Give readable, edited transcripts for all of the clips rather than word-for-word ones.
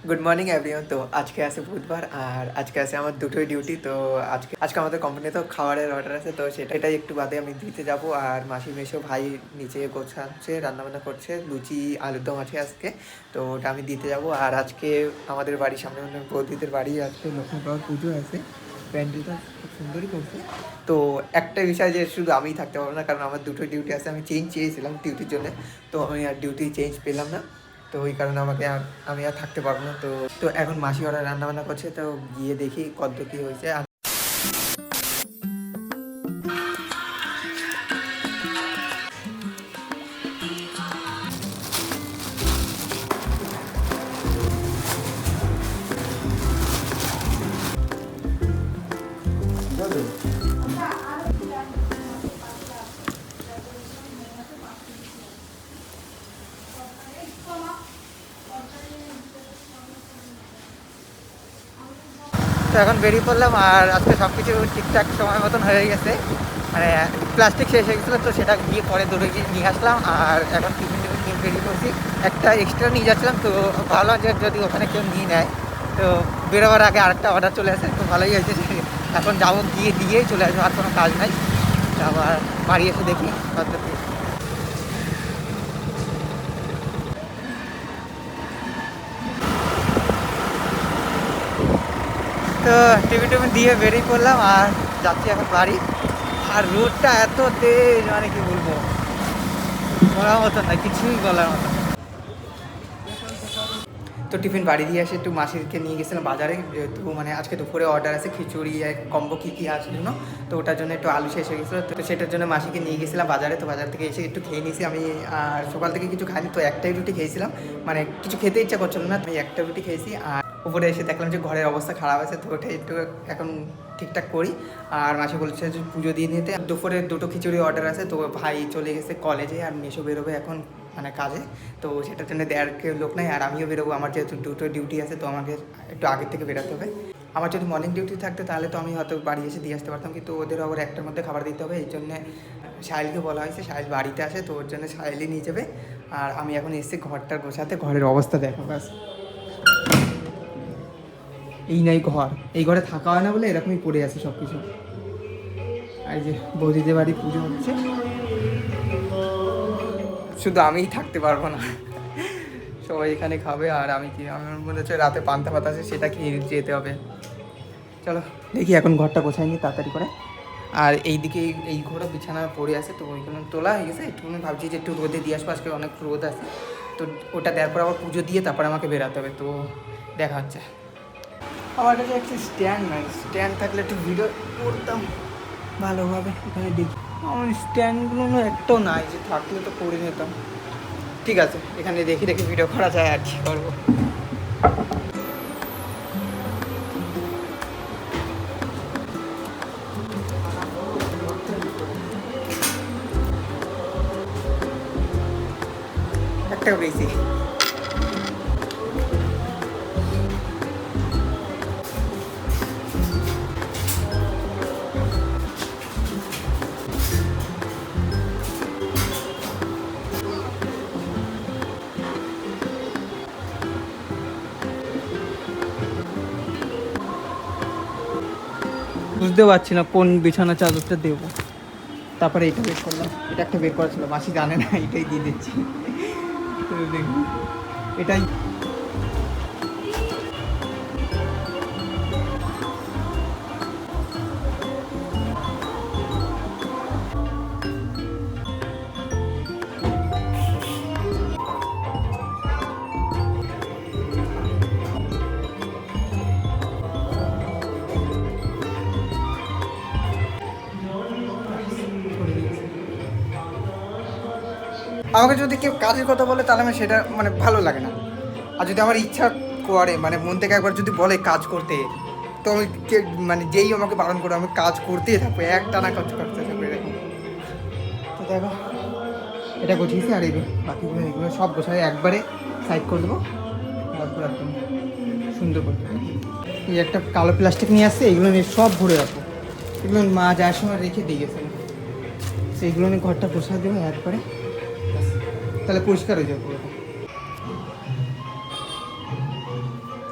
Good morning everyone. তো আজকে আছে বুধবার আর আজকে আছে আমার দুটোই ডিউটি। তো আজকে আজকে আমাদের কোম্পানিতেও খাবারের অর্ডার আছে, তো সেটাই একটু বাদে আমি দিতে যাব। আর মাসি মেশো ভাই নিচে গোছাচ্ছে, রান্নাবান্না করছে, লুচি আলুর দম আছে আজকে, তো ওটা আমি দিতে যাব। আর আজকে আমাদের বাড়ির সামনে মানে বৌদিদের বাড়ি আজকে লক্ষ্মী বাবার পুজো আছে, প্যান্ডেলটা খুব সুন্দরই করছে। তো একটা বিষয় যে শুধু আমিই থাকতে পারবো না, কারণ আমার দুটো ডিউটি আছে। আমি চেঞ্জ চেয়েছিলাম ডিউটির জন্য, তো আমি আর ডিউটি চেঞ্জ পেলাম না, তো ওই কারণে আমি আর থাকতে পারবো না। তো তো এখন মাসি ওরা রান্নাবান্না করছে, তো গিয়ে দেখি কত কী হয়েছে। তো এখন বেরিয়ে পড়লাম, আর আজকে সব কিছু ঠিকঠাক সময় মতন হয়ে গেছে। মানে প্লাস্টিক শেষ হয়ে গেছিলো, তো সেটা গিয়ে পরে দূরে গিয়ে নিয়ে আসলাম। আর এখন টিফিন টিফিন নিয়ে বেরিয়ে পড়ছি। একটা এক্সট্রা নিয়ে যাচ্ছিলাম, তো ভালো যে যদি ওখানে কেউ নিয়ে নেয়, তো বেরোবার আগে আরেকটা অর্ডার চলে আসে, তো ভালোই হয়েছে। এখন যাবো, গিয়ে দিয়েই চলে আসবো, আর কোনো কাজ নাই। আবার বাড়ি এসে দেখি কত কি। তো টিফিন টিফিন দিয়ে বেরিয়ে পড়লাম আর যাচ্ছি এখন বাড়ি। আর রোডটা এত তেজ, মানে কি বলবো, বলার মতো না, কিছুই বলার মতো না। তো টিফিন বাড়ি দিয়ে এসে একটু মাসিকে নিয়ে গেছিলাম বাজারে, যেহেতু মানে আজকে দুপুরে অর্ডার আছে খিচুড়ি এক কম্বো কী কী আছে জন্য, তো ওটার জন্য একটু আলু শেষ হয়ে গেছিলো, তো সেটার জন্য মাসিকে নিয়ে গেছিলাম বাজারে। তো বাজার থেকে এসে একটু খেয়ে নিয়েছি আমি। আর সকাল থেকে কিছু খাইনি, তো একটাই রুটি খেয়েছিলাম, মানে কিছু খেতে ইচ্ছা করছিল না, আমি একটা রুটি খেয়েছি। আর উপরে এসে দেখলাম যে ঘরের অবস্থা খারাপ আছে, তো ওটা একটু এখন ঠিকঠাক করি। আর মাসি বলছে যে পুজো দিয়ে নিতে। দুপুরে দুটো খিচুড়ি অর্ডার আছে, তো ভাই চলে গেছে কলেজে, আর মেশো বেরোবে এখন মানে কাজে, তো সেটার জন্য দেওয়ার কেউ লোক নাই। আর আমিও বেরোবো, আমার যেহেতু দুটো ডিউটি আছে, তো আমাকে একটু আগের থেকে বেরোতে হবে। আমার যদি মর্নিং ডিউটি থাকতো তাহলে তো আমি হয়তো বাড়ি এসে দিয়ে আসতে পারতাম, কিন্তু ওদের আবার একটার মধ্যে খাবার দিতে হবে, এই জন্যে সাহিলকে বলা হয়েছে। সাহিল বাড়িতে আসে, তো ওর জন্য সাহিলই নিয়ে যাবে। আর আমি এখন এসেছি ঘরটার গোছাতে, ঘরের অবস্থা দেখো ব্যাস। এই নাই ঘর, এই ঘরে থাকা হয় না বলে এরকমই পড়ে আছে সব কিছু। আর এই যে বৌদিদের বাড়ি পুজো হচ্ছে, শুধু আমিই থাকতে পারবো না, সবাই এখানে খাবে আর আমি কি, আমার মনে হচ্ছে রাতে পান্তা ভাত আছে, সেটা খেয়ে যেতে হবে। চলো দেখি, এখন ঘরটা গোছাই নি তাড়াতাড়ি করে। আর এইদিকে এই ঘরে বিছানা পড়ে আছে, তো ওইখানে তোলা হয়ে গেছে। একটু আমি ভাবছি যে একটু রোদে দিয়ে আসবো, আজকে অনেক রোদ আছে, তো ওটা দেওয়ার পর আবার পুজো দিয়ে তারপরে আমাকে বেরাতে হবে, তো দেখা হচ্ছে। আমার কাছে একটা স্ট্যান্ড নাই, স্ট্যান্ড থাকলে একটু ভিডিও করতাম ভালোভাবে। এখানে দেখি আমার স্ট্যান্ডগুলো একটাও নাই, যে থাকলে তো করে নিতাম। ঠিক আছে, এখানে দেখি দেখি ভিডিও করা যায়, আর কি করবো। একটা বেশি বুঝতে পারছি না কোন বিছানা চাদরটা দেবো। তারপরে এইটা বের করলাম, এটা একটা বের করা ছিল, মাসি জানে না, এটাই দিয়ে দিচ্ছি। তো দেখুন এটাই। আমাকে যদি কেউ কাজের কথা বলে তাহলে আমি সেটা মানে ভালো লাগে না। আর যদি আমার ইচ্ছা করে, মানে মন থেকে একবার যদি বলে কাজ করতে, তো আমি মানে যেই আমাকে বারণ করে আমি কাজ করতেই থাকবো, একটানা কাজ করতে থাকবো এরকম। তো দেখো এটা গোছিয়েছি, আর এই বাকিগুলো এগুলো সব গোছায় একবারে সাইড করে দেবো, তারপর একদম সুন্দর করে দেবো। এই একটা কালো প্লাস্টিক নিয়ে আসছে, এইগুলো নিয়ে সব ভরে রাখবো। এগুলো মা যাওয়ার সময় রেখে দিয়ে গেছে, সেইগুলো নিয়ে ঘরটা গোছায় দেবো একবারে, তাহলে পরিষ্কার হয়ে যাবে পুরোটা।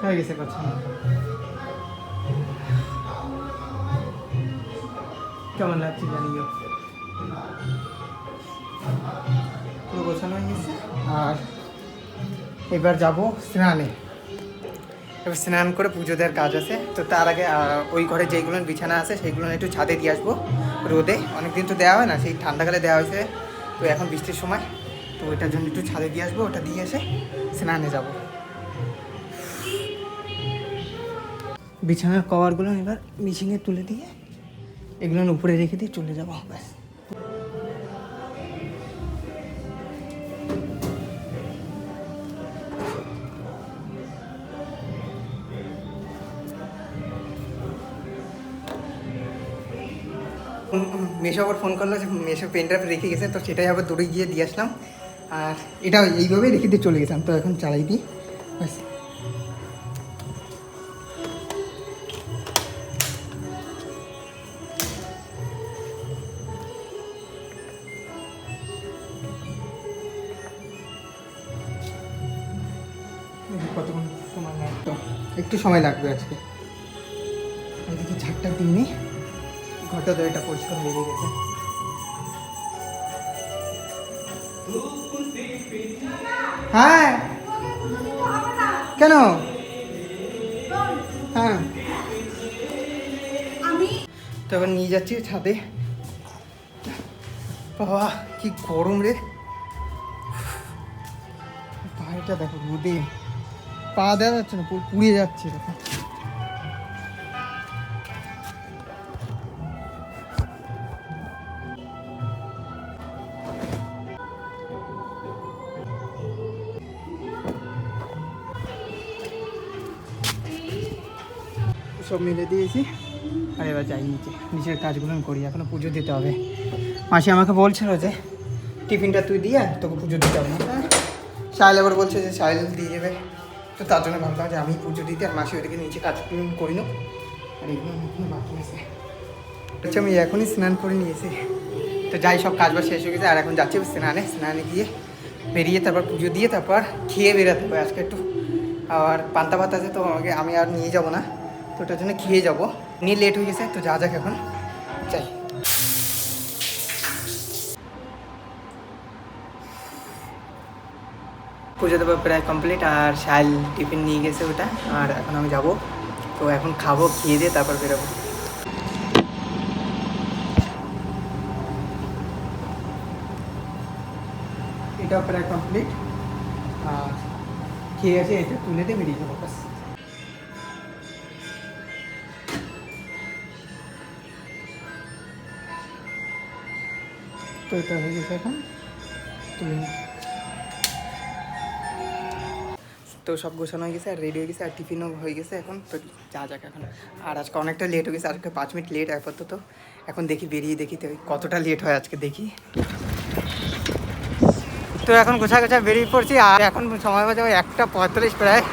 হয়ে গেছে কথা। কেমন লাগছে জানিও। পুরো গোছানো হয়ে গেছে। আর এবার যাব স্নানে। এবার স্নান করে পুজো দেওয়ার কাজ আছে। তো তার আগে ওই ঘরে যেইগুলো বিছানা আছে সেইগুলো একটু ছাদে দিয়ে আসবো রোদে। অনেকদিন তো দেওয়া হয় না, সেই ঠান্ডাকালে দেওয়া হয়েছে, তো এখন বৃষ্টির সময়, তো ওইটার জন্য একটু ছাদে দিয়ে আসবো। ওটা দিয়ে এসে স্নানে যাব। বিছানার কভারগুলো এবার মিশিংয়ে তুলে দিয়ে এগুলো উপরে রেখে দিয়ে চলে যাবো ব্যাস। মেশো আবার ফোন করলো যে মেশো পেনড্রাইভ রেখে গেছে, তো সেটাই আবার দৌড়ে গিয়ে দিয়ে আসলাম। আর এটা এইভাবেই রেখে দিয়ে চলে গেছিলাম, তো এখন চালাই দিই ব্যাস। কতক্ষণ সময় লাগতো? একটু সময় লাগবে আজকে। এদিকে ঝাড়টা দিইনি, ঘরটা তো এটা পরিষ্কার হয়ে গেছে। হ্যাঁ কেন? হ্যাঁ তো এবার নিয়ে যাচ্ছি ছাদে। বাবা কি গরম রে, পায়েটা দেখো রোদে, পা দেওয়া যাচ্ছে না, পুরো পুড়ে যাচ্ছে দেখো। সব মিলে দিয়েছি, আর এবার যাই নিচে, নিচের কাজগুলো আমি করি, এখনো পুজো দিতে হবে। মাসি আমাকে বলছিল যে টিফিনটা তুই দিয়ে তোকে পুজো দিতে হবে না, সাহেল আবার বলছে যে সাহেল দিয়ে যাবে, তো তার জন্য ভাবলাম যে আমি পুজো দিতে আর মাসি ওইদিকে নিচে কাজগুলো করি না। আর এগুলো এখনো বাকি আছে, হচ্ছে আমি এখনই স্নান করে নিয়েছি। তো যাই, সব কাজ বাজ শেষ হয়ে গেছে, আর এখন যাচ্ছি স্নানে গিয়ে বেরিয়ে তারপর পুজো দিয়ে তারপর খেয়ে বেরোতে হবে আজকে একটু। আর পান্তা ভাত আছে, তো আমাকে আমি আর নিয়ে যাব না, তো ওটার জন্য খেয়ে যাবো, নিয়ে লেট হয়ে গেছে, তো যা যাক এখন যাই। পুজো দেবো প্রায় কমপ্লিট, আর শাইল টিফিন নিয়ে গেছে ওটা, আর এখন আমি যাব, তো এখন খাবো, খেয়ে দিয়ে তারপর বেরোবো। এটা প্রায় কমপ্লিট, আর খেয়ে আছে, এটা তুলে দিয়ে বেরিয়ে যাবো ব্যাস। তো এটা হয়ে গেছে, এখন তুলে নিই। তো সব গোছানো হয়ে গেছে আর রেডি হয়ে গেছে, আর টিফিনও হয়ে গেছে এখন, তো যা যাক এখন। আর আজকে অনেকটা লেট হয়ে গেছে, আজকে 5 মিনিট লেট আপাতত। এখন দেখি বেরিয়ে দেখি তো কতটা লেট হয় আজকে দেখি। তো এখন গোছা বেরিয়ে পড়ছি, আর এখন সময় বাজে 1:45 প্রায়।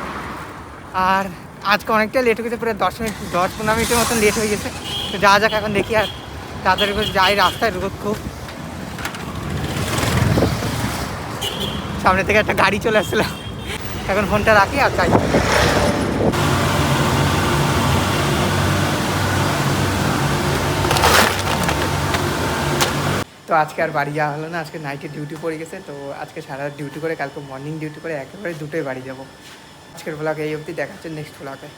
আর আজকে অনেকটা লেট হয়ে গেছে, প্রায় 10-15 মিনিটের মতন লেট হয়ে গেছে। তো যা যাক এখন দেখি, আর তাড়াতাড়ি করে যাই, রাস্তায় রোদ খুব, সামনে থেকে একটা গাড়ি চলে আসছিলো। এখন ফোনটা রাখি আর চাই। তো আজকে আর বাড়ি যাওয়া হলো না, আজকে নাইটে ডিউটি পড়ে গেছে, তো আজকে সারা ডিউটি করে, কালকে মর্নিং ডিউটি করে একেবারে 2টোয় বাড়ি যাব। আজকের ব্লগ এই অবধি, দেখা হচ্ছে নেক্সট ব্লগে।